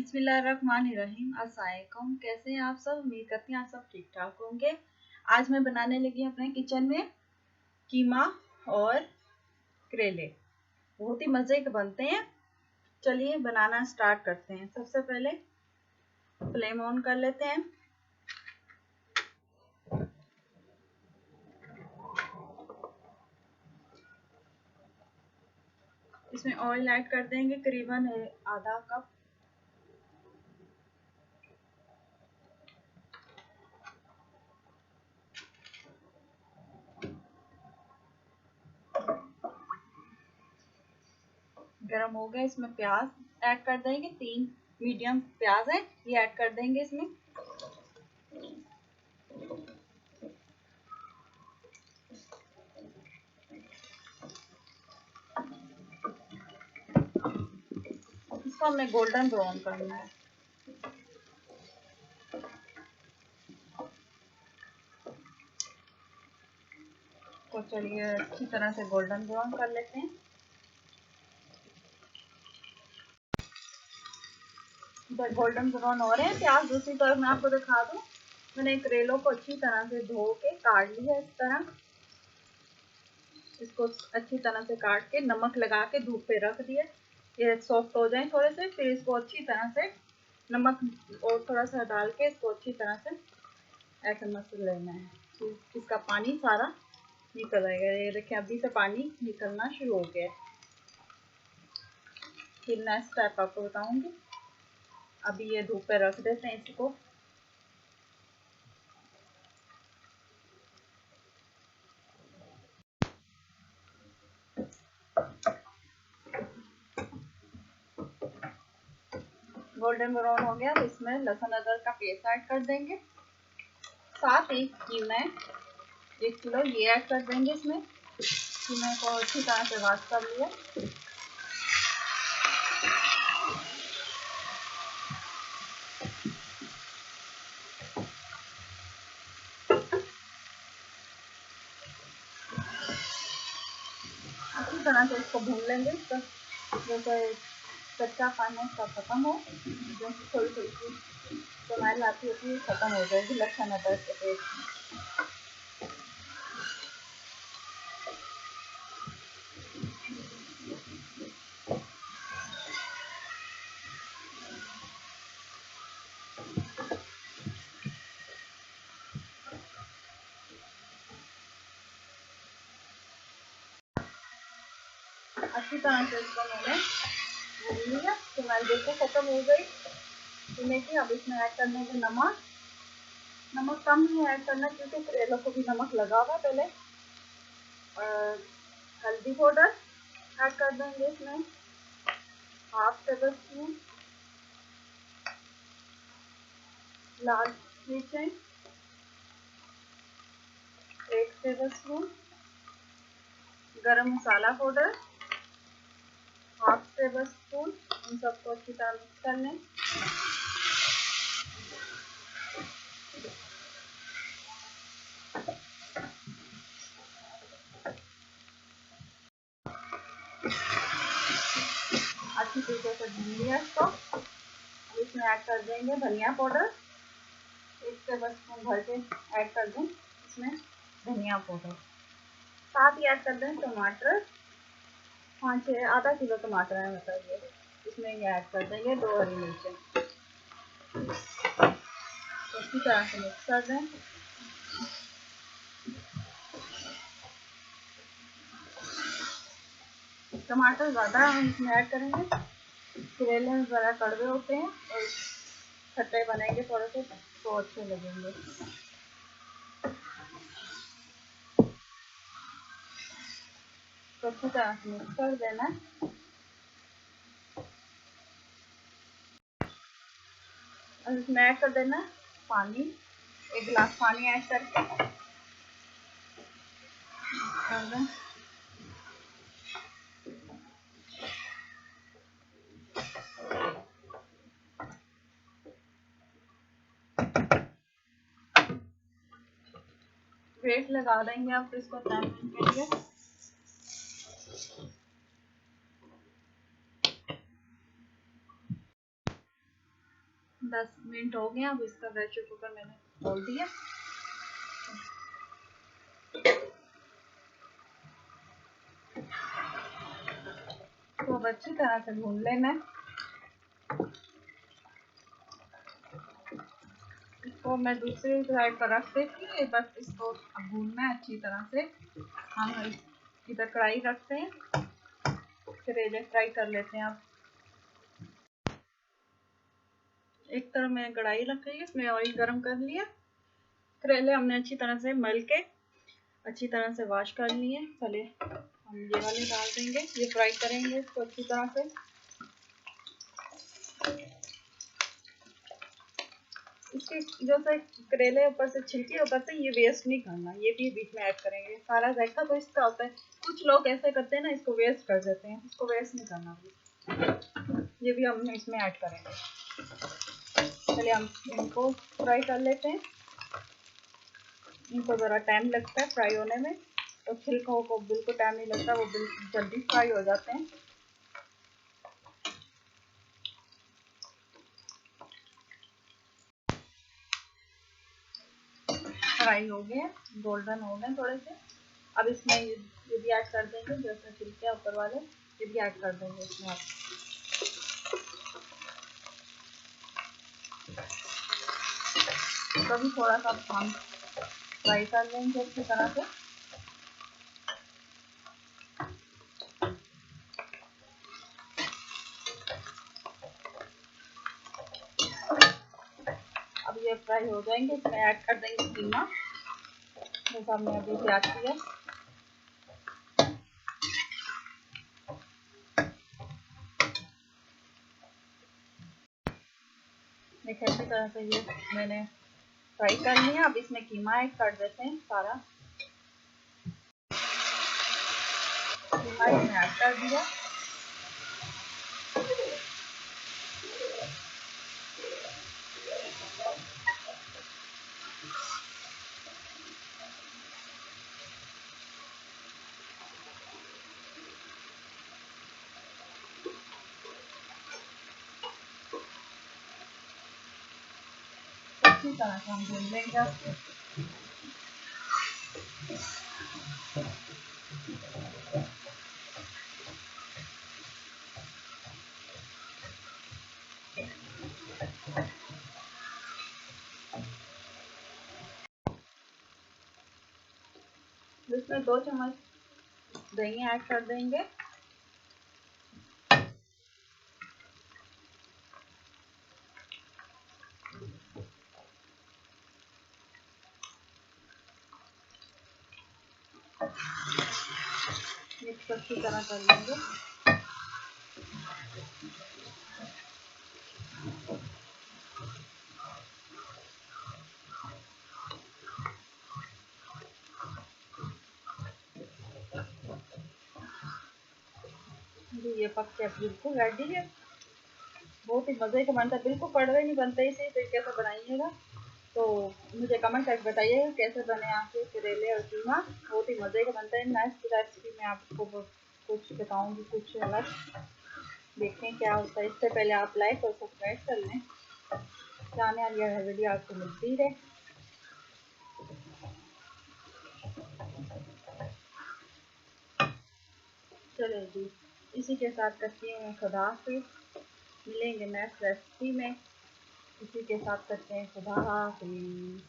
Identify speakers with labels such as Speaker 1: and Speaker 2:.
Speaker 1: बिस्मिल्लाहिर्रहमानिर्रहीम। अस्सलाम, कैसे हैं आप सब? उम्मीद करती हैं आप सब ठीक ठाक होंगे। आज मैं बनाने लगी हूँ अपने किचन में कीमा और करेले। बहुत ही मज़े के बनते हैं। चलिए बनाना स्टार्ट करते हैं। सबसे पहले फ्लेम ऑन कर लेते हैं। इसमें ऑयल ऐड कर देंगे करीबन आधा कप। गरम हो गया। इसमें प्याज ऐड कर देंगे। 3 मीडियम प्याज है, ये ऐड कर देंगे इसमें। इसको हमने गोल्डन ब्राउन करना है। तो चलिए अच्छी तरह से गोल्डन ब्राउन कर लेते हैं। इधर गोल्डन ब्राउन हो रहे हैं प्याज। दूसरी तरफ मैं आपको दिखा दूं, मैंने करेलों को अच्छी तरह से धो के काट लिया। इस तरह इसको अच्छी तरह से काट के नमक लगा के धूप पे रख दिया। ये सॉफ्ट हो जाए थोड़े से, फिर इसको अच्छी तरह से नमक और थोड़ा सा डाल के इसको अच्छी तरह से ऐसे मसल लेना है। फिर इसका पानी सारा निकल आएगा। ये देखिए अभी से पानी निकलना शुरू हो गया है। फिर नेक्स्ट स्टेप आपको बताऊंगी। अभी ये धूप पे रख देते हैं इसको। गोल्डन ब्राउन हो गया तो इसमें लहसुन अदरक का पेस्ट ऐड कर देंगे। साथ ही कीमा 1 किलो ये ऐड कर देंगे। इसमें कीमा को अच्छी तरह से वाश कर लिया। अच्छी तरह से इसको भून लेंगे जैसे कच्चा पानी इसका खत्म हो। जैसे थोड़ी थोड़ी सी स्मेल आती होती है खत्म हो जाएगी लहसुन अदरक के पेस्ट। अच्छी तरह से इसको मैंने भून लिया। स्मेल देखो खत्म हो गई कीमे की। अब इसमें ऐड करने के नमक कम ही ऐड करना क्योंकि करेलों को भी नमक लगा हुआ पहले। और हल्दी पाउडर ऐड कर देंगे इसमें 1/2 टेबल स्पून। लाल मिर्चें 1 टेबल स्पून। गरम मसाला पाउडर 1/2 टेबल स्पून। इन सबको अच्छी तरह मिक्स कर लें। अच्छी तरीके से भून लिया इसको। इसमें ऐड कर देंगे धनिया पाउडर 1 टेबल स्पून भर के ऐड कर दें इसमें धनिया पाउडर। साथ ही ऐड कर दें टमाटर 5-6 आधा किलो टमाटर है मतलब ये। इसमें ये ऐड कर देंगे 2 हरी मिर्चें। तो अच्छी तरह से मिक्स कर दें। टमाटर ज़्यादा हम इसमें ऐड करेंगे, करेले में ज़रा कड़वे होते हैं और खट्टे बनेंगे थोड़े से तो अच्छे लगेंगे। तो अच्छी तरह से मिक्स कर देना। और इसमें ऐड कर देना पानी। 1 गिलास पानी ऐड करके कर दें। वेट लगा देंगे आप इसको 10 मिनट के लिए। 10 मिनट हो गए। अब इसका प्रेशर कुकर मैंने खोल दिया। तो अब अच्छी तरह से भून लेना है इसको। मैं दूसरी साइड पर रख देती हूँ, बस इसको अब भूनना है अच्छी तरह से। हम इधर कढ़ाई रखते हैं, करेले फ्राई कर लेते हैं। अब एक तरफ मैंने कढ़ाई रखी है, इसमें ऑयल गरम कर लिया। करेले हमने अच्छी तरह से मल के अच्छी तरह से वॉश कर लिए। चलिए हम ये वाले डाल देंगे, ये फ्राई करेंगे इसको अच्छी तरह से। इसके जैसे करेले ऊपर से छिलके उतरते हैं, ये वेस्ट नहीं करना, ये भी बीच में ऐड करेंगे। सारा जायका तो इसका होता है। कुछ लोग ऐसे करते हैं ना, इसको वेस्ट कर देते हैं, इसको वेस्ट नहीं करना। ये भी हम इसमें ऐड करेंगे। चलिए हम इनको फ्राई कर लेते हैं। इनको ज़रा टाइम लगता है फ्राई होने में, तो छिलकों को बिल्कुल टाइम नहीं लगता, वो बिल्कुल जल्दी फ्राई हो जाते हैं। फ्राई हो गए, गोल्डन हो गए थोड़े से। अब इसमें ये भी ऐड कर देंगे, जैसे छिलके ऊपर वाले ये भी ऐड कर देंगे इसमें। आप तो भी थोड़ा सा हम फ्राई कर लेंगे अच्छी तरह से। अब ये फ्राई हो जाएंगे, इसमें ऐड कर देंगे कीमा, जैसा हमने अभी तैयार किया। देखिए अच्छी तरह से ये मैंने फ्राई कर लिया। अब इसमें कीमा ऐड कर देते हैं सारा। कीमा इसमें ऐड कर दिया। अच्छी तरह से हम भून लेंगे। इसमें 2 चम्मच दही ऐड कर देंगे। मिक्स अच्छी तरह कर लेंगे। ये पक के बिल्कुल रेडी है। बहुत ही मज़े का बनता है, बिल्कुल कड़वे नहीं बनते, इसी तरीके से बनाइएगा। तो मुझे कमेंट करके बताइएगा कैसे बने आपके करेले और कीमा। बहुत ही मज़े का बनता है। नेक्स्ट रेसिपी में आपको कुछ बताऊंगी, कुछ अलग। देखें क्या होता है। इससे पहले आप लाइक और सब्सक्राइब कर लें, जाने वाली वीडियो आपको मिलती रहे। चलो जी, इसी के साथ करती हूँ खुदा हाफिज़। मिलेंगे नेक्स्ट रेसिपी में। इसी के साथ करते हैं खुदा हाफिज़।